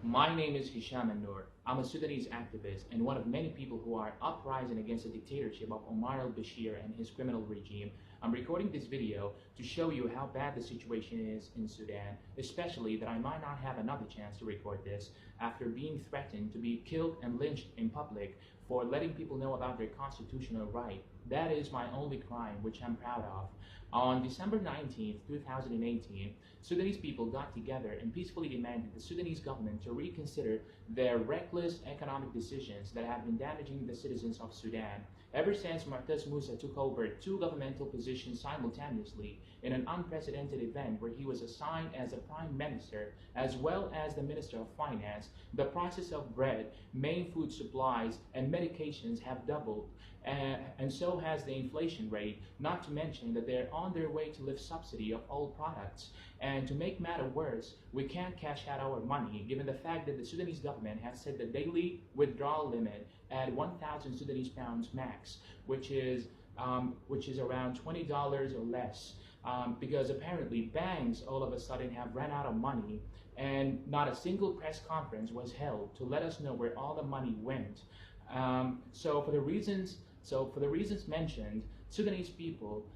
My name is Hisham An-Noor. I'm a Sudanese activist and one of many people who are uprising against the dictatorship of Omar al-Bashir and his criminal regime. I'm recording this video to show you how bad the situation is in Sudan, especially that I might not have another chance to record this after being threatened to be killed and lynched in public for letting people know about their constitutional right. That is my only crime, which I'm proud of. On December 19th, 2018, Sudanese people got together and peacefully demanded the Sudanese government to reconsider their reckless economic decisions that have been damaging the citizens of Sudan. Ever since Mu'taz Musa took over two governmental positions simultaneously in an unprecedented event where he was assigned as a prime minister as well as the minister of finance, the prices of bread, main food supplies, and medications have doubled, and so has the inflation rate, not to mention that they're on their way to lift subsidy of all products. And to make matter worse, we can't cash out our money given the fact that the Sudanese government has set the daily withdrawal limit at 1,000 Sudanese pounds max, which is around $20 or less, because apparently banks all of a sudden have run out of money and not a single press conference was held to let us know where all the money went. So for the reasons mentioned, Sudanese people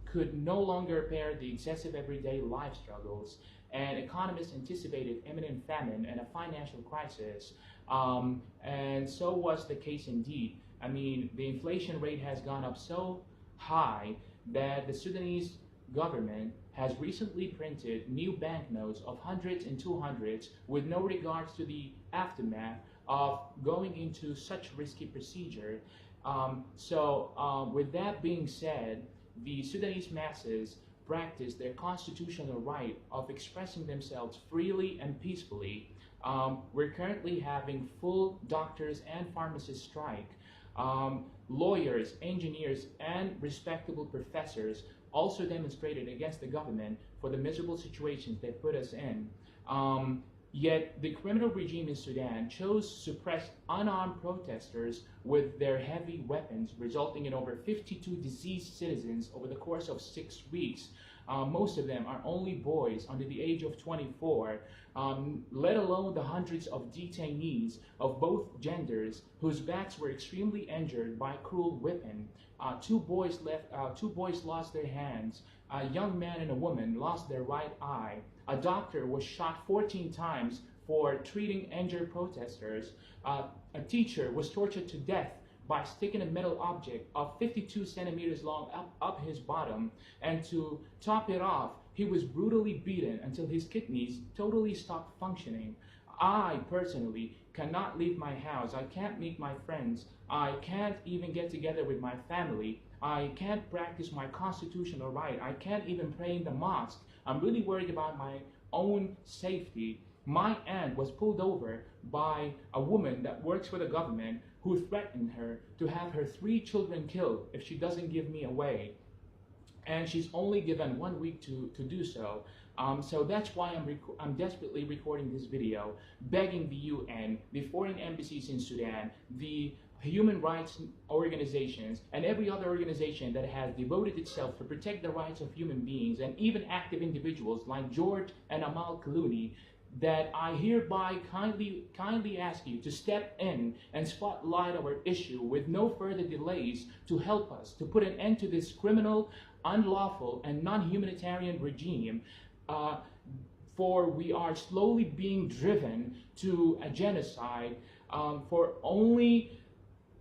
could no longer bear the excessive everyday life struggles, and economists anticipated imminent famine and a financial crisis, and so was the case indeed. I mean, the inflation rate has gone up so high that the Sudanese government has recently printed new banknotes of hundreds and 200s with no regards to the aftermath of going into such risky procedure. With that being said, the Sudanese masses practice their constitutional right of expressing themselves freely and peacefully. We're currently having full doctors and pharmacists strike. Lawyers, engineers, and respectable professors also demonstrated against the government for the miserable situations they put us in. Yet the criminal regime in Sudan chose to suppress unarmed protesters with their heavy weapons, resulting in over 52 deceased citizens over the course of 6 weeks. Most of them are only boys under the age of 24, let alone the hundreds of detainees of both genders whose backs were extremely injured by cruel whipping. Two boys lost their hands. A young man and a woman lost their right eye. A doctor was shot 14 times for treating injured protesters. A teacher was tortured to death by sticking a metal object of 52 centimeters long up his bottom, and to top it off, he was brutally beaten until his kidneys totally stopped functioning. I personally cannot leave my house. I can't meet my friends. I can't even get together with my family. I can't practice my constitutional right. I can't even pray in the mosque. I'm really worried about my own safety. My aunt was pulled over by a woman that works for the government who threatened her to have her 3 children killed if she doesn't give me away. And she's only given 1 week to do so. So that's why I'm desperately recording this video, begging the UN, the foreign embassies in Sudan, the human rights organizations, and every other organization that has devoted itself to protect the rights of human beings, and even active individuals like George and Amal Clooney, that I hereby kindly ask you to step in and spotlight our issue with no further delays to help us to put an end to this criminal, unlawful, and non-humanitarian regime, for we are slowly being driven to a genocide, for only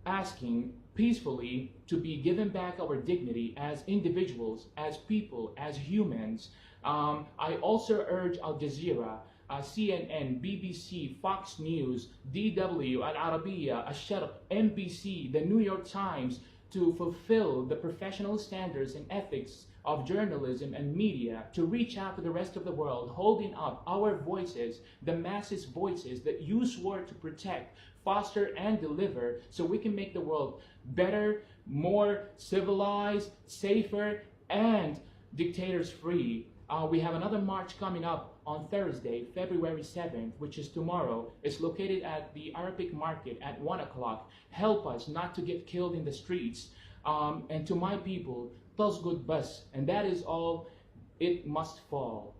asking peacefully to be given back our dignity as individuals, as people, as humans. I also urge Al Jazeera, CNN, BBC, Fox News, DW, Al Arabiya, Al Sharq, NBC, the New York Times to fulfill the professional standards and ethics of journalism and media, to reach out to the rest of the world, holding up our voices, the masses' voices that you swore to protect, foster, and deliver, so we can make the world better, more civilized, safer, and dictators free. We have another march coming up on Thursday, February 7th, which is tomorrow. It's located at the Arabic Market at 1 o'clock. Help us not to get killed in the streets. And to my people, Tasgud Bas, and that is all, it must fall.